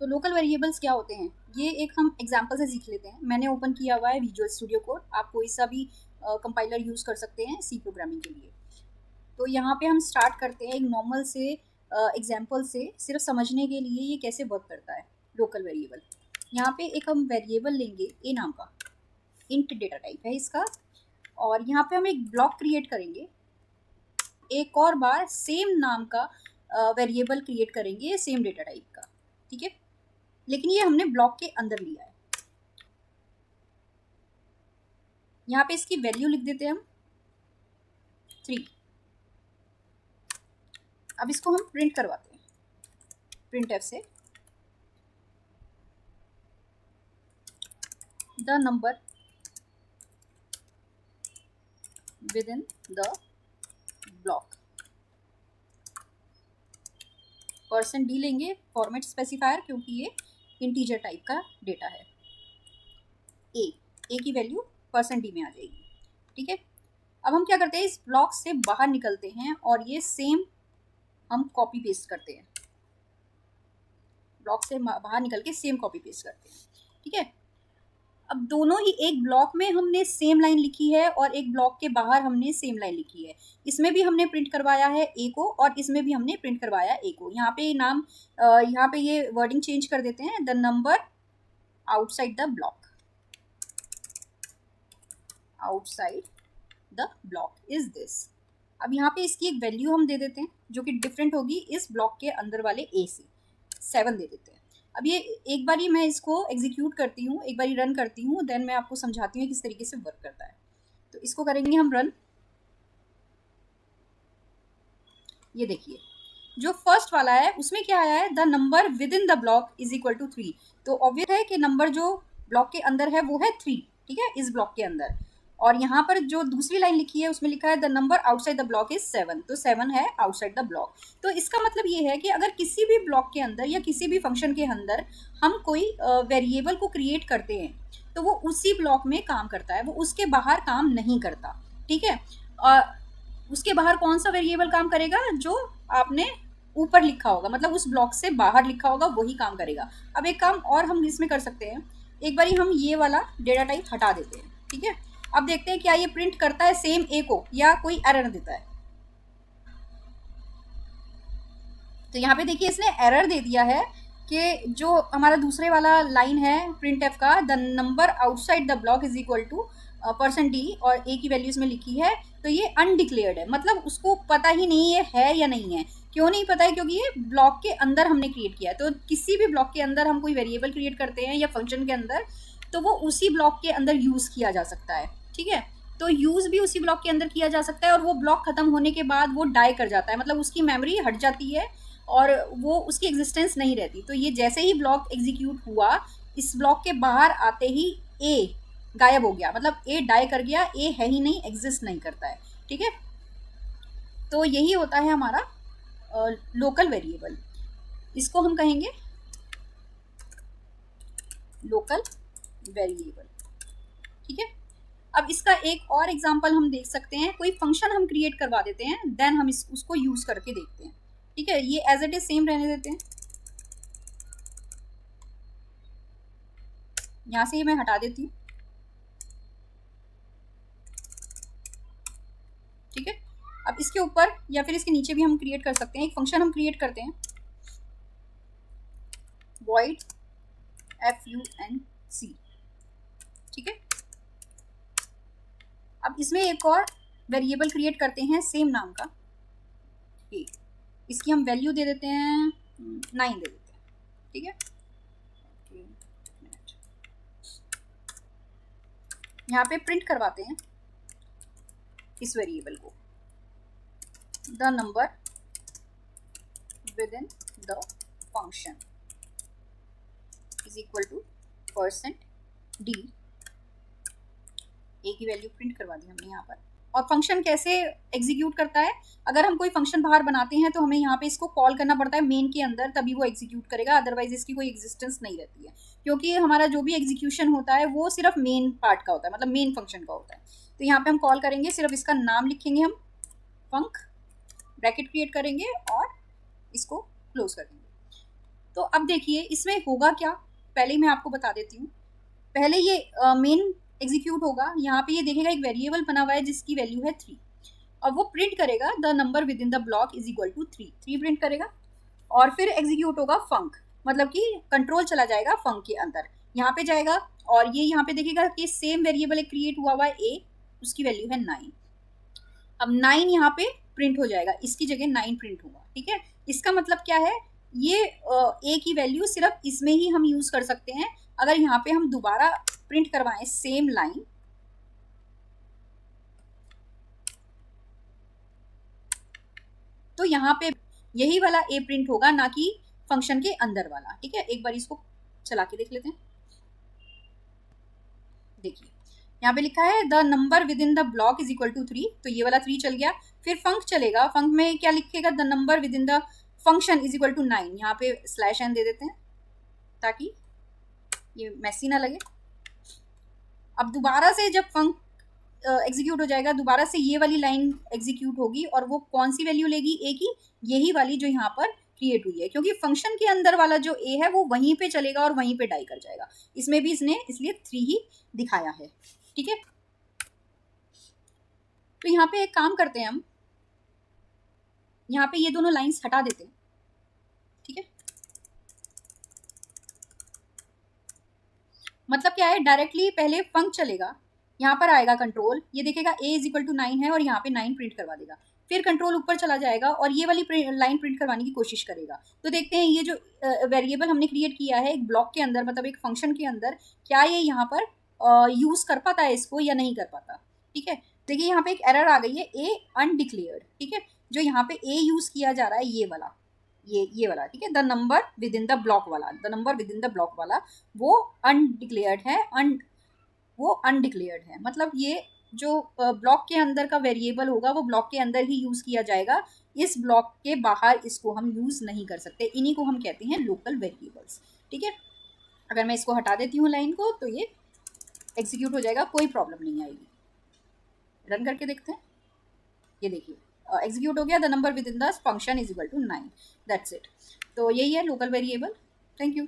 तो local variables क्या होते हैं, ये एक हम एग्जांपल से सीख लेते हैं। मैंने ओपन किया हुआ है विजुअल स्टूडियो कोड, आप कोई सा भी कंपाइलर यूज़ कर सकते हैं सी प्रोग्रामिंग के लिए। तो यहाँ पे हम स्टार्ट करते हैं एक नॉर्मल से एग्जांपल से, सिर्फ समझने के लिए ये कैसे वर्क करता है लोकल वेरिएबल। यहाँ पे एक हम वेरिएबल लेंगे ए नाम का, इंट डेटा टाइप है इसका, और यहाँ पे हम एक ब्लॉक क्रिएट करेंगे, एक और बार सेम नाम का वेरिएबल क्रिएट करेंगे सेम डेटा टाइप का, ठीक है। लेकिन ये हमने ब्लॉक के अंदर लिया है। यहाँ पे इसकी वैल्यू लिख देते हैं हम 3। अब इसको हम प्रिंट करवाते हैं प्रिंट एफ से, the number within the block. %d लेंगे फॉर्मेट स्पेसिफायर, क्योंकि ये इंटीजर टाइप का डेटा है। ए की वैल्यू %d में आ जाएगी, ठीक है। अब हम क्या करते हैं, इस ब्लॉक से बाहर निकलते हैं और ये सेम हम कॉपी पेस्ट करते हैं, ब्लॉक से बाहर निकल के सेम कॉपी पेस्ट करते हैं, ठीक है। अब दोनों ही एक ब्लॉक में हमने सेम लाइन लिखी है और एक ब्लॉक के बाहर हमने सेम लाइन लिखी है। इसमें भी हमने प्रिंट करवाया है ए को और इसमें भी हमने प्रिंट करवाया ए को। यहाँ पे नाम यहाँ पे ये वर्डिंग चेंज कर देते हैं, the number outside the block, outside the block is this. अब यहाँ पे इसकी एक वैल्यू हम दे देते हैं जो कि डिफरेंट होगी इस ब्लॉक के अंदर वाले ए से, 7 दे देते हैं। अब ये एक बारी मैं इसको एग्जीक्यूट करती हूँ, एक बारी रन करती हूँ, देन मैं आपको समझाती हूँ किस तरीके से वर्क करता है। तो इसको करेंगे हम रन। ये देखिए जो फर्स्ट वाला है उसमें क्या आया है, the number within the block is equal to 3। तो ऑब्वियस है कि नंबर जो ब्लॉक के अंदर है वो है 3, ठीक है, इस ब्लॉक के अंदर। और यहाँ पर जो दूसरी लाइन लिखी है उसमें लिखा है the number outside the block is 7, तो 7 है आउटसाइड द ब्लॉक। तो इसका मतलब ये है कि अगर किसी भी ब्लॉक के अंदर या किसी भी फंक्शन के अंदर हम कोई वेरिएबल को क्रिएट करते हैं तो वो उसी ब्लॉक में काम करता है, वो उसके बाहर काम नहीं करता, ठीक है। उसके बाहर कौन सा वेरिएबल काम करेगा, जो आपने ऊपर लिखा होगा, मतलब उस ब्लॉक से बाहर लिखा होगा वही काम करेगा। अब एक काम और हम इसमें कर सकते हैं, एक बारी हम ये वाला डेटा टाइप हटा देते हैं, ठीक है। अब देखते हैं क्या ये प्रिंट करता है सेम ए को या कोई एरर देता है। तो यहाँ पे देखिए इसने एरर दे दिया है कि जो हमारा दूसरे वाला लाइन है प्रिंट एफ का, the number outside the block is equal to %d और ए की वैल्यू इसमें लिखी है, तो ये अनडिक्लेयर्ड है, मतलब उसको पता ही नहीं है या नहीं है। क्यों नहीं पता है, क्योंकि ये ब्लॉक के अंदर हमने क्रिएट किया है। तो किसी भी ब्लॉक के अंदर हम कोई वेरिएबल क्रिएट करते हैं या फंक्शन के अंदर, तो वो उसी ब्लॉक के अंदर यूज़ किया जा सकता है, ठीक है। तो यूज़ भी उसी ब्लॉक के अंदर किया जा सकता है और वो ब्लॉक खत्म होने के बाद वो डाई कर जाता है, मतलब उसकी मेमोरी हट जाती है और वो उसकी एग्जिस्टेंस नहीं रहती। तो ये जैसे ही ब्लॉक एग्जीक्यूट हुआ, इस ब्लॉक के बाहर आते ही ए गायब हो गया, मतलब ए डाई कर गया, ए है ही नहीं, एग्जिस्ट नहीं करता है, ठीक है। तो यही होता है हमारा लोकल वेरिएबल, इसको हम कहेंगे लोकल वेरिएबल, ठीक है। अब इसका एक और एग्जांपल हम देख सकते हैं, कोई फंक्शन हम क्रिएट करवा देते हैं, देन हम उसको यूज करके देखते हैं, ठीक है। ये एज इट इज सेम रहने देते हैं, यहाँ से ये मैं हटा देती हूँ, ठीक है। अब इसके ऊपर या फिर इसके नीचे भी हम क्रिएट कर सकते हैं, एक फंक्शन हम क्रिएट करते हैं void func, ठीक है। अब इसमें एक और वेरिएबल क्रिएट करते हैं सेम नाम का ए, इसकी हम वैल्यू दे देते हैं 9 दे देते हैं, ठीक है। यहाँ पे प्रिंट करवाते हैं इस वेरिएबल को, the number within the function is equal to %d, a की वैल्यू प्रिंट करवा दी हमने यहाँ पर। और फंक्शन कैसे एग्जीक्यूट करता है, अगर हम कोई फंक्शन बाहर बनाते हैं तो हमें यहाँ पे इसको कॉल करना पड़ता है मेन के अंदर, तभी वो एग्जीक्यूट करेगा, अदरवाइज इसकी कोई एग्जिस्टेंस नहीं रहती है, क्योंकि हमारा जो भी एग्जीक्यूशन होता है वो सिर्फ मेन पार्ट का होता है, मतलब मेन फंक्शन का होता है। तो यहाँ पे हम कॉल करेंगे, सिर्फ इसका नाम लिखेंगे हम फंक, ब्रैकेट क्रिएट करेंगे और इसको क्लोज कर देंगे। तो अब देखिए इसमें होगा क्या, पहले ही मैं आपको बता देती हूँ। पहले ये मेन एग्जीक्यूट होगा, यहाँ पे ये देखेगा एक वेरिएबल बना हुआ है जिसकी वैल्यू है 3, और वो प्रिंट करेगा the number within the block is equal to 3 print करेगा। और फिर एग्जीक्यूट होगा फंक, मतलब कि कंट्रोल चला जाएगा फंक के अंदर, यहाँ पे जाएगा और ये यहाँ पे देखेगा कि सेम वेरिएबल एक क्रिएट हुआ है ए, उसकी वैल्यू है 9। अब 9 यहाँ पे प्रिंट हो जाएगा, इसकी जगह 9 प्रिंट होगा। ठीक है, इसका मतलब क्या है, ये ए की वैल्यू सिर्फ इसमें ही हम यूज कर सकते हैं। अगर यहाँ पे हम दोबारा प्रिंट करवाएं सेम लाइन, तो यहाँ पे यही वाला ए प्रिंट होगा, ना कि फंक्शन के अंदर वाला। ठीक है, एक बार इसको चला के देख लेते हैं। देखिए यहाँ पे लिखा है the number within the block is equal to 3, तो ये वाला 3 चल गया। फिर फंक चलेगा, फंक में क्या लिखेगा, the number within the function is equal to 9, यहाँ पे स्लैश एन दे देते हैं ताकि ये मैसी ना लगे। अब दोबारा से जब फंक एग्जीक्यूट हो जाएगा, दोबारा से ये वाली लाइन एग्जीक्यूट होगी, और वो कौन सी वैल्यू लेगी ए की, यही वाली जो यहाँ पर क्रिएट हुई है, क्योंकि फंक्शन के अंदर वाला जो ए है वो वहीं पे चलेगा और वहीं पे डाई कर जाएगा। इसमें भी इसने इसलिए 3 ही दिखाया है। ठीक है, तो यहाँ पे एक काम करते हैं हम, यहाँ पे ये दोनों लाइंस हटा देते हैं। ठीक है, मतलब क्या है, डायरेक्टली पहले फंक चलेगा, यहाँ पर आएगा कंट्रोल, ये देखेगा ए इज इक्वल टू 9 है और यहाँ पे 9 प्रिंट करवा देगा। फिर कंट्रोल ऊपर चला जाएगा और ये वाली लाइन प्रिंट करवाने की कोशिश करेगा। तो देखते हैं ये जो वेरिएबल हमने क्रिएट किया है एक ब्लॉक के अंदर, मतलब एक फंक्शन के अंदर, क्या ये यहाँ पर यूज कर पाता है इसको या नहीं कर पाता। ठीक है, देखिए यहाँ पे एक एरर आ गई है, ए अनडिक्लेयर्ड। ठीक है, जो यहाँ पे ए यूज किया जा रहा है ये वाला, ये वाला, ठीक है, the number within the block वाला, the number within the block वाला वो अनडिक्लेयर्ड है, वो अनडिक्लेयर्ड है। मतलब ये जो ब्लॉक के अंदर का वेरिएबल होगा वो ब्लॉक के अंदर ही यूज किया जाएगा, इस ब्लॉक के बाहर इसको हम यूज नहीं कर सकते। इन्हीं को हम कहते हैं लोकल वेरिएबल्स। ठीक है, अगर मैं इसको हटा देती हूँ लाइन को, तो ये एग्जीक्यूट हो जाएगा, कोई प्रॉब्लम नहीं आएगी। रन करके देखते हैं, ये देखिए एग्जीक्यूट हो गया, the number within the function is equal to 9। That's it. तो यही है लोकल वेरिएबल। Thank you.